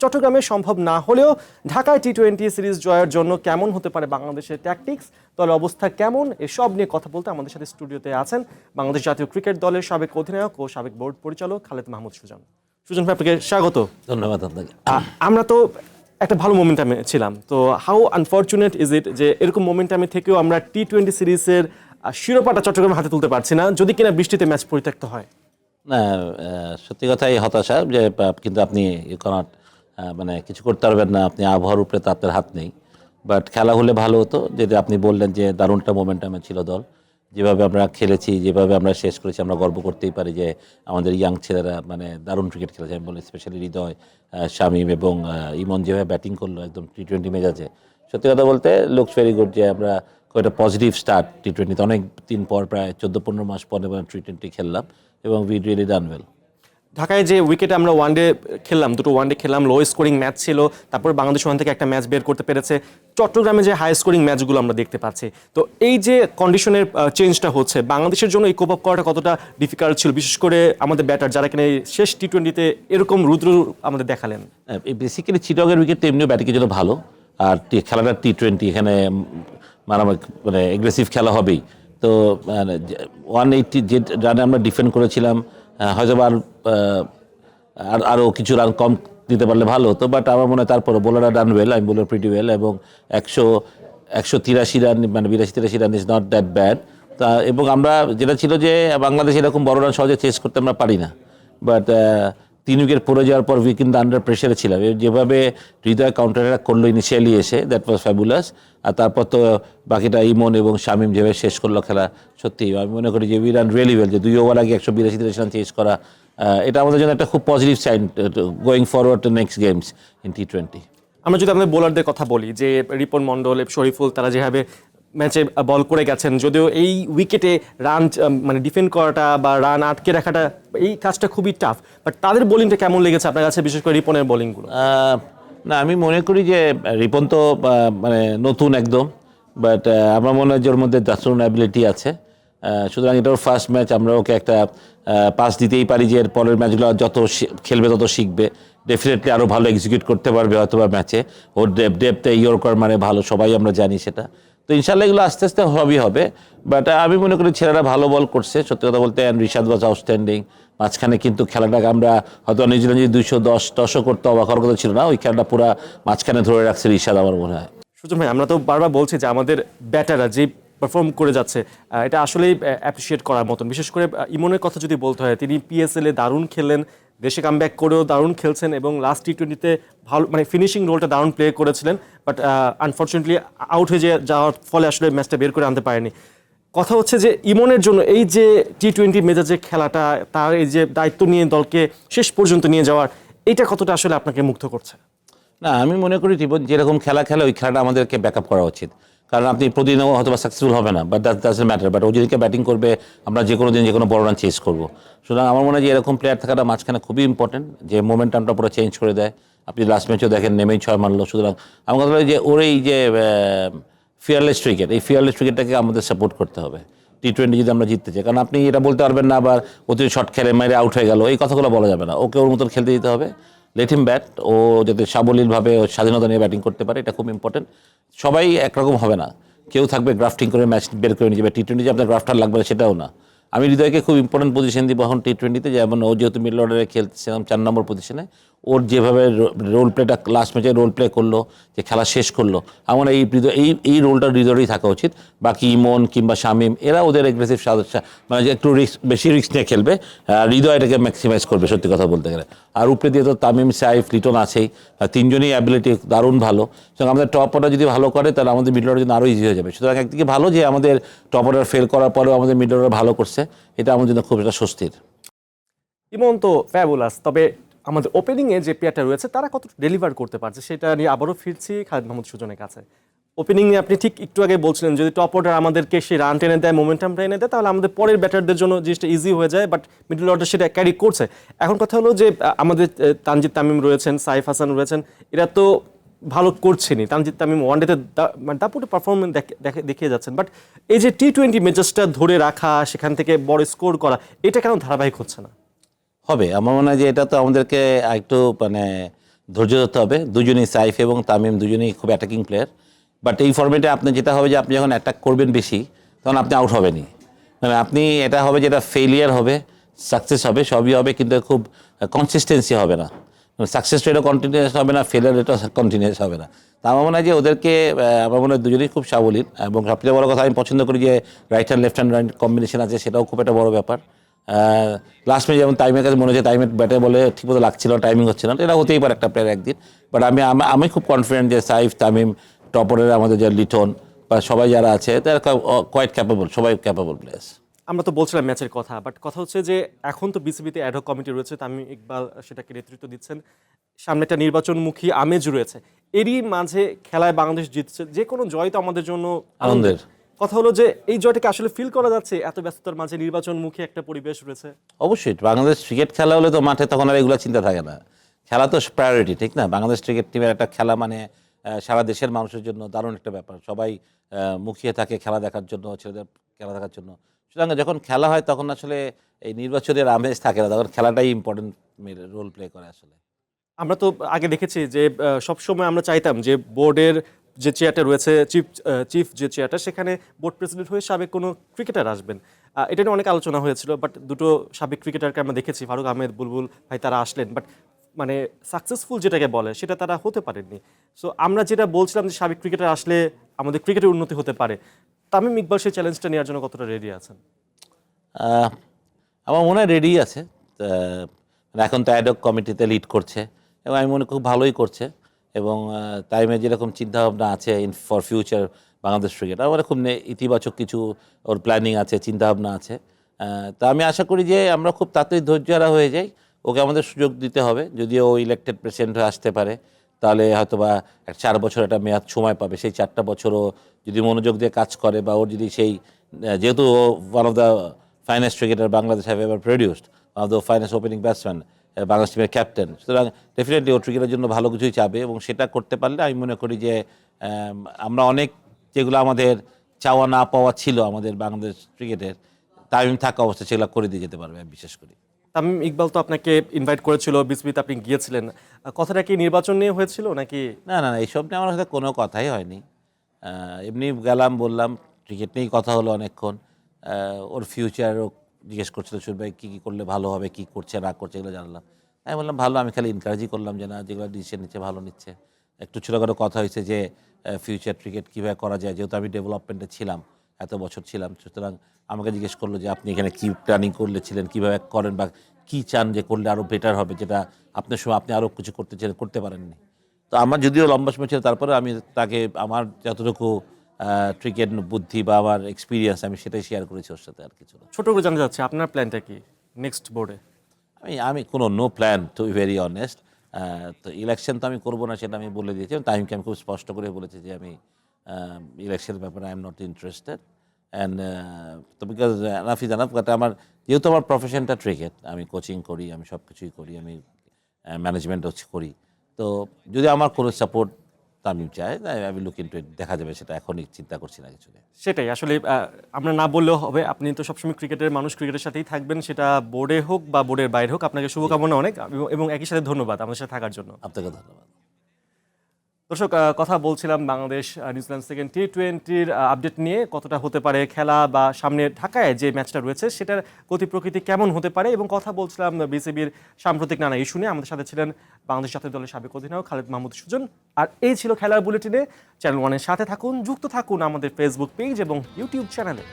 চট্টগ্রামে সম্ভব না হলেও ঢাকায় টি-20 সিরিজ জয়ের জন্য কেমন হতে পারে বাংলাদেশের ট্যাকটিক্স, দলের অবস্থা কেমন, এসব নিয়ে কথা বলতে আমাদের সাথে স্টুডিওতে আছেন বাংলাদেশ জাতীয় ক্রিকেট দলের সাবেক অধিনায়ক ও সাবেক বোর্ড পরিচালক খালেদ মাহমুদ সুজন। সুজন ভাই, আপনাকে স্বাগত। ধন্যবাদ আপনাকে। আমরা তো একটা ভালো মোমেন্টামে ছিলাম, তো হাউ আনফর্চুনেট ইজ ইট যে এরকম মোমেন্টামে থেকেও আমরা টি-20 সিরিজের শিরোপাটা চট্টগ্রামে হাতে তুলতে পারছি না, যদি কিনা বৃষ্টিতে ম্যাচ পরিত্যক্ত হয়। না, সত্যি কথাই হতাশা যে কিন্তু আপনি মানে কিছু করতে পারবেন না, আপনি আবহাওয়ার উপরে তো আপনার হাত নেই। বাট খেলা হলে ভালো হতো, যেটা আপনি বললেন যে দারুণটা মোমেন্টামে ছিল দল, যেভাবে আমরা খেলেছি, যেভাবে আমরা শেষ করেছি, আমরা গর্ব করতেই পারি যে আমাদের ইয়াং ছেলেরা মানে দারুণ ক্রিকেট খেলেছে। আমি বলি স্পেশালি হৃদয়, শামীম এবং ইমন যেভাবে ব্যাটিং করলো একদম টি-20 মেজাজে, সত্যি কথা বলতে লুকস ভেরি গুড যে আমরা খুব একটা পজিটিভ স্টার্ট টি-20তে অনেক দিন পর, প্রায় 14-15 মাস পরে টি-20 খেললাম এবং উই রিয়েলি ডান ওয়েল। ঢাকায় যে উইকেটে আমরা ওয়ানডে খেললাম, দুটো ওয়ানডে খেললাম, লো স্কোরিং ম্যাচ ছিল, তারপর বাংলাদেশ ওখান থেকে একটা ম্যাচ বের করতে পেরেছে। চট্টগ্রামে যে হাই স্কোরিং ম্যাচগুলো আমরা দেখতে পাচ্ছি, তো এই যে কন্ডিশনের চেঞ্জটা হচ্ছে বাংলাদেশের জন্য এই কোপ আপ করাটা কতটা ডিফিকাল্ট ছিল, বিশেষ করে আমাদের ব্যাটার যারা কিনা শেষ টি-20তে এরকম রুদ্র আমাদের দেখালেন। বেসিক্যালি চিটগের উইকেট তো এমনিও ব্যাটিংয়ের জন্য ভালো, আর খেলাটা টি-20, এখানে মানে এগ্রেসিভ খেলা হবেই। তো 180 যে রানে আমরা ডিফেন্ড করেছিলাম, হয়তো আরও কিছু রান কম দিতে পারলে ভালো হতো, বাট আমার মনে হয় তারপরে বোলাররা ডান ওয়েল, আমি বোলার প্রিটি ওয়েল, এবং 183 রান মানে 82-83 run is not that bad. তা এবং আমরা যেটা ছিল যে বাংলাদেশ এরকম বড় রান সহজে চেস করতে আমরা পারি না, বাট 3 উইকেট পড়ে যাওয়ার পর উই কিন্তু আন্ডার প্রেশারে ছিলাম। যেভাবে হৃদয় কাউন্টার অ্যাটাক করলো ইনিশিয়ালি এসে, দ্যাট ওয়াজ ফ্যাবুলাস। আর তারপর তো বাকিটা ইমন এবং শামীম যেভাবে শেষ করলো খেলা, সত্যি আমি মনে করি যে উই রান রিয়েলি ওয়েল। যে 2 ওভার আগে 182-83 রান চেস করা, এটা আমাদের জন্য একটা খুব positive sign going forward to next games in টি-20। আমরা যদি আমাদের বোলারদের কথা বলি, যে রিপন মন্ডল, শরীফুল, তারা যেভাবে ম্যাচে বল করে গেছেন, যদিও এই উইকেটে রান মানে ডিফেন্ড করাটা বা রান আটকে রাখাটা এই কাজটা খুবই টাফ, বাট তাদের বোলিংটা কেমন লেগেছে আপনার কাছে, বিশেষ করে রিপনের বোলিংগুলো? না, আমি মনে করি যে রিপন তো মানে নতুন একদম, বাট আমার মনে হয় যে ওর মধ্যে দারুণ অ্যাবিলিটি আছে। সুতরাং এটা ওর ফার্স্ট ম্যাচ, আমরা ওকে একটা পাস দিতেই পারি যে এর পরের ম্যাচগুলো যত খেলবে তত শিখবে, ডেফিনেটলি আরও ভালো এক্সিকিউট করতে পারবে হয়তো বা ম্যাচে। ওর ডেপথে ইয়র্কার মানে ভালো, সবাই আমরা জানি সেটা। তো ইনশাল্লাহ এগুলো আস্তে আস্তে হবেই হবে, বাট আমি মনে করি ছেলেরা ভালো বল করছে সত্যি কথা বলতে। And Rishad was outstanding. মাঝখানে কিন্তু খেলাটাকে আমরা হয়তো নিউজিল্যান্ড যদি 210 করতে অবাক হওয়ার কথা ছিল না, ওই খেলাটা পুরো মাঝখানে ধরে রাখছে রিশাদ আমার মনে হয়। সুজন ভাই, আমরা তো বারবার বলছি যে আমাদের ব্যাটাররা যে পারফর্ম করে যাচ্ছে, এটা আসলেই অ্যাপ্রিসিয়েট করার মতন। বিশেষ করে ইমনের কথা যদি বলতে হয়, তিনি পিএসএলে দারুণ খেললেন, দেশে কামব্যাক করেও দারুণ খেলছেন এবং লাস্ট টি-20তে ভালো মানে ফিনিশিং রোলটা দারুণ প্লে করেছিলেন, বাট আনফর্চুনেটলি আউট হয়ে যাওয়ার ফলে আসলে ম্যাচটা বের করে আনতে পারেনি। কথা হচ্ছে যে ইমনের জন্য এই যে টি-20 মেজাজে খেলাটা, তার এই যে দায়িত্ব নিয়ে দলকে শেষ পর্যন্ত নিয়ে যাওয়ার, এটা কতটা আসলে আপনাকে মুগ্ধ করছে? না, আমি মনে করি যেরকম খেলা খেলে ওই খেলাটা আমাদেরকে ব্যাকআপ করা উচিত, কারণ আপনি প্রতিদিনও হয়তো বা সাকসেসফুল হবে না, but that doesn't matter. But ও যেদিকে ব্যাটিং করবে আমরা যে কোনো দিন যে কোনো বড় রান চেস করবো। সুতরাং আমার মনে হয় যে এরকম প্লেয়ার থাকাটা মাঝখানে খুবই ইম্পর্টেন্ট, যে মোমেন্টামটা পুরো চেঞ্জ করে দেয়। আপনি লাস্ট ম্যাচও দেখেন নেমেই 6 মারলো। সুতরাং আমার কথা হলো যে ওর এই যে ফিয়ারলেস ক্রিকেট, এই ফিয়ারলেস ক্রিকেটটাকে আমাদের সাপোর্ট করতে হবে টি-20 যদি আমরা জিততে চাই। কারণ আপনি এটা বলতে পারবেন না আবার অতিরিক্ত শট খেলে মেরে আউট হয়ে গেল, এই কথাগুলো বলা যাবে না। ওকে ওর মতন খেলতে দিতে হবে, লেট হিম ব্যাট। ও যাতে সাবলীলভাবে স্বাধীনতা নিয়ে ব্যাটিং করতে পারে, এটা খুব ইম্পর্টেন্ট। সবাই একরকম হবে না, কেউ থাকবে গ্রাফটিং করে ম্যাচ বের করে নিয়ে যাবে। টি-20 যে আপনার গ্রাফটার লাগবে সেটাও না। আমি হৃদয়কে খুব ইম্পর্টেন্ট পজিশন দিব এখন টি-20তে, যেমন ও যেহেতু মিডল অর্ডারে খেলছিলাম 4 নম্বর পজিশনে, ওর যেভাবে রোল প্লেটা লাস্ট ম্যাচে রোল প্লে করলো, যে খেলা শেষ করলো, আমার এই রোলটা হৃদয়েরই থাকা উচিত। বাকি ইমন কিংবা শামীম এরা ওদের এগ্রেসিভ মানে যে একটু বেশি রিস্ক নিয়ে খেলবে, হৃদয় এটাকে ম্যাক্সিমাইজ করবে সত্যি কথা বলতে গেলে। আর উপরে দিয়ে তো তামিম, সাইফ, লিটন আছেই, তিনজনই অ্যাবিলিটি দারুণ ভালো। সুতরাং আমাদের টপ অর্ডার যদি ভালো করে তাহলে আমাদের মিডল অর্ডার জন্য আরও ইজি হয়ে যাবে। সুতরাং একদিকে ভালো যে আমাদের টপ অর্ডার ফেল করার পরেও আমাদের মিডল অর্ডার ভালো করছে, এটা আমার জন্য খুব একটা স্বস্তির। ইমন তো ফ্যাবুলাস, তবে আমাদের ওপেনিংয়ে যে প্লেয়ারটা রয়েছে তারা কত ডেলিভার করতে পারছে সেটা নিয়ে আবারও ফিরছি খালেদ মাহমুদ সুজনের কাছে। ওপেনিং নিয়ে আপনি ঠিক একটু আগে বলছিলেন, যদি টপ অর্ডার আমাদেরকে সেই রান টেনে দেয়, মোমেন্টামটা এনে দেয়, তাহলে আমাদের পরের ব্যাটারদের জন্য জিনিসটা ইজি হয়ে যায়, বাট মিডল অর্ডার সেটা ক্যারি করছে। এখন কথা হলো যে আমাদের তানজিদ তামিম রয়েছেন, সাইফ হাসান রয়েছেন, এরা তো ভালো করছেনই। তানজিদ তামিম ওয়ানডেতে মানে দাপুটে পারফরমেন্স দেখিয়ে যাচ্ছেন, বাট এই যে টি-20 ম্যাচেসটা ধরে রাখা, সেখান থেকে বড় স্কোর করা, এটা কেন ধারাবাহিক হচ্ছে না? হবে আমার মনে হয় যে এটা তো আমাদেরকে একটু মানে ধৈর্য ধরতে হবে। দুজনেই সাইফ এবং তামিম দুজনেই খুব অ্যাটাকিং প্লেয়ার, বাট এই ফর্মেটে আপনি যেটা হবে যে আপনি যখন অ্যাটাক করবেন বেশি তখন আপনি আউট হবেনই। মানে আপনি এটা হবে যেটা ফেলিয়ার হবে, সাকসেস হবে, সবই হবে, কিন্তু খুব কনসিস্টেন্সি হবে না। সাকসেস রেটও কন্টিনিউয়াস হবে না, ফেলিয়ার রেটও কন্টিনিউয়াস হবে না। তা আমার মনে হয় যে ওদেরকে আমার মনে হয় দুজনেই খুব সাবলীল, এবং সবচেয়ে বড় কথা আমি পছন্দ করি যে right hand left hand right combination আছে, সেটাও খুব একটা বড় ব্যাপার। লাস্ট ম্যাচে যেমন তাইমের কাছে মনে হচ্ছে তাইমের ব্যাটে বলে ঠিকমতো লাগছিল না, টাইমিং হচ্ছে না, এটা হতেই পারে একটা প্লেয়ার একদিন। বাট আমি খুব কনফিডেন্ট যে সাইফ, তামিম, টপরের আমাদের যে লিটন বা সবাই যারা আছে তারা কোয়াইট ক্যাপেবল, সবাই ক্যাপেবল প্লেয়ার্স। আমরা তো বলছিলাম ম্যাচের কথা, বাট কথা হচ্ছে যে এখন তো বিসিবিতে অ্যাডহক কমিটি রয়েছে, তামিম ইকবাল সেটাকে নেতৃত্ব দিচ্ছেন, সামনে একটা নির্বাচনমুখী আমেজ রয়েছে, এরই মাঝে খেলায় বাংলাদেশ জিতছে, যে কোনো জয় তো আমাদের জন্য আনন্দের। কথা হলো যে এই জয়টাকে আসলে ফিল করা যাচ্ছে এত ব্যস্ততার মাঝে, নির্বাচনমুখী একটা পরিবেশ রয়েছে। অবশ্যই বাংলাদেশ ক্রিকেট খেলা হলে তো মাঠে তখন আর এগুলো চিন্তা থাকে না, খেলা তো প্রায়োরিটি, ঠিক না? বাংলাদেশ ক্রিকেট টিমের একটা খেলা মানে সারা দেশের মানুষের জন্য দারুণ একটা ব্যাপার, সবাই মুখিয়ে থাকে খেলা দেখার জন্য, ছেলেদের খেলা দেখার জন্য। সুতরাং যখন খেলা হয় তখন আসলে এই নির্বাচনের আমেজ থাকে না, তখন খেলাটাই ইম্পর্টেন্ট রোল প্লে করে আসলে। আমরা তো আগে দেখেছি যে সবসময় আমরা চাইতাম যে বোর্ডের যে চেয়ারটা রয়েছে, চিফ যে চেয়ারটা, সেখানে বোর্ড প্রেসিডেন্ট হয়ে সাবেক কোনো ক্রিকেটার আসবেন। এটা নিয়ে অনেক আলোচনা হয়েছিল, বাট দুটো সাবেক ক্রিকেটারকে আমরা দেখেছি, ফারুক আহমেদ, বুলবুল ভাই, তারা আসলেন, বাট মানে সাকসেসফুল যেটাকে বলে সেটা তারা হতে পারেননি। সো আমরা যেটা বলছিলাম যে সাবেক ক্রিকেটার আসলে আমাদের ক্রিকেটের উন্নতি হতে পারে, তামিম ইকবাল সেই চ্যালেঞ্জটা নেওয়ার জন্য কতটা রেডি আছেন? আহ, আমার মনে হয় রেডি আছে। মানে এখন তো অ্যাডহক কমিটিতে লিড করছে এবং আমি মনে করি খুব ভালোই করছে, এবং টাইমে যেরকম চিন্তাভাবনা আছে in for future Bangladesh cricket, আমার খুব ইতিবাচক কিছু ওর প্ল্যানিং আছে, চিন্তাভাবনা আছে। তা আমি আশা করি যে আমরা খুব তাড়াতাড়ি ধৈর্যহারা হয়ে যাই, ওকে আমাদের সুযোগ দিতে হবে। যদি ও ইলেক্টেড প্রেসিডেন্ট হয়ে আসতে পারে তাহলে হয়তো বা 4 বছর একটা মেয়াদ সময় পাবে, সেই 4টা বছরও যদি মনোযোগ দিয়ে কাজ করে, বা ওর যদি সেই যেহেতু one of the finest cricketer Bangladesh have ever produced, one of the finest opening batsman, Bangladesh টিমের ক্যাপ্টেন, সুতরাং ডেফিনেটলি ও ক্রিকেটের জন্য ভালো কিছুই চাবে, এবং সেটা করতে পারলে আমি মনে করি যে আমরা অনেক যেগুলো আমাদের চাওয়া না পাওয়া ছিল আমাদের বাংলাদেশ ক্রিকেটের, তামিম থাকা অবস্থায় সেগুলো করে দিয়ে যেতে পারবে আমি বিশেষ করি। তামিম ইকবাল তো আপনাকে ইনভাইট করেছিল, বিসবিতে আপনি গিয়েছিলেন, কথাটা কি নির্বাচন নিয়ে হয়েছিল নাকি? না না না, এইসব নিয়ে আমার সাথে কোনো কথাই হয়নি। এমনি গেলাম, বললাম, ক্রিকেট নিয়েই কথা হলো অনেকক্ষণ। ওর ফিউচারও জিজ্ঞেস করছিল, শুরু ভাই কী কী করলে ভালো হবে, কী করছে না করছে এগুলো জানলাম। আমি বললাম ভালো, আমি খালি এনকারেজই করলাম যে না, যেগুলো ডিসিশন নিচ্ছে ভালো নিচ্ছে। একটু ছোটোখাটো কথা হয়েছে যে ফিউচার ক্রিকেট কীভাবে করা যায়, যেহেতু আমি ডেভেলপমেন্টে ছিলাম, এত বছর ছিলাম, সুতরাং আমাকে জিজ্ঞেস করলো যে আপনি এখানে কী প্ল্যানিং করলেছিলেন, কীভাবে করেন, বা কী চান যে করলে আরও বেটার হবে, যেটা আপনার সময় আপনি আরও কিছু করতে চান, করতে পারেননি। তো আমার যদিও লম্বা সময় ছিল, তারপরে আমি তাকে আমার যতটুকু ক্রিকেট বুদ্ধি বা আমার এক্সপিরিয়েন্স আমি সেটাই শেয়ার করেছি ওর সাথে, আর কিছু না। ছোট করে জানতে চাচ্ছি আপনার প্ল্যানটা কি নেক্সট বোর্ডে? আমি কোনো no plan, to be very honest. তো ইলেকশন তো আমি করবো না, সেটা আমি বলে দিয়েছি, টাইমকে আমি খুব স্পষ্ট করে বলেছি যে আমি ইলেকশনের ব্যাপারে I am not interested. And তো because enough is enough, but আমার যেহেতু আমার প্রফেশনটা ক্রিকেট, আমি কোচিং করি, আমি সব কিছুই করি, আমি ম্যানেজমেন্টও করি, তো যদি আমার কোনো সাপোর্ট তামিম চায়, আই উইল লুক ইনটু ইট, দেখা যাবে, সেটা এখনই চিন্তা করছি না কিছু নিয়ে। সেটাই আসলে আমরা না বললেও হবে, আপনি তো সবসময় ক্রিকেটের মানুষ, ক্রিকেটের সাথেই থাকবেন, সেটা বোর্ডে হোক বা বোর্ডের বাইরে হোক। আপনাকে শুভকামনা অনেক, এবং একই সাথে ধন্যবাদ আমাদের সাথে থাকার জন্য। আপনাকে ধন্যবাদ। দর্শক, কথা বলছিলাম বাংলাদেশ নিউজিল্যান্ড সেকেন্ড টি-20-র আপডেট নিয়ে, কতটা হতে পারে খেলা, বা সামনে ঢাকায় যে ম্যাচটা রয়েছে সেটার গতি প্রকৃতি কেমন হতে পারে, এবং কথা বলছিলাম বিসিবির সাম্প্রতিক নানা ইস্যু নিয়ে। আমাদের সাথে ছিলেন বাংলাদেশ জাতীয় দলের সাবেক অধিনায়ক খালেদ মাহমুদ সুজন। আর এই ছিল খেলার বুলেটিনে। চ্যানেল ওয়ানের সাথে থাকুন, যুক্ত থাকুন আমাদের ফেসবুক পেজ এবং ইউটিউব চ্যানেলে।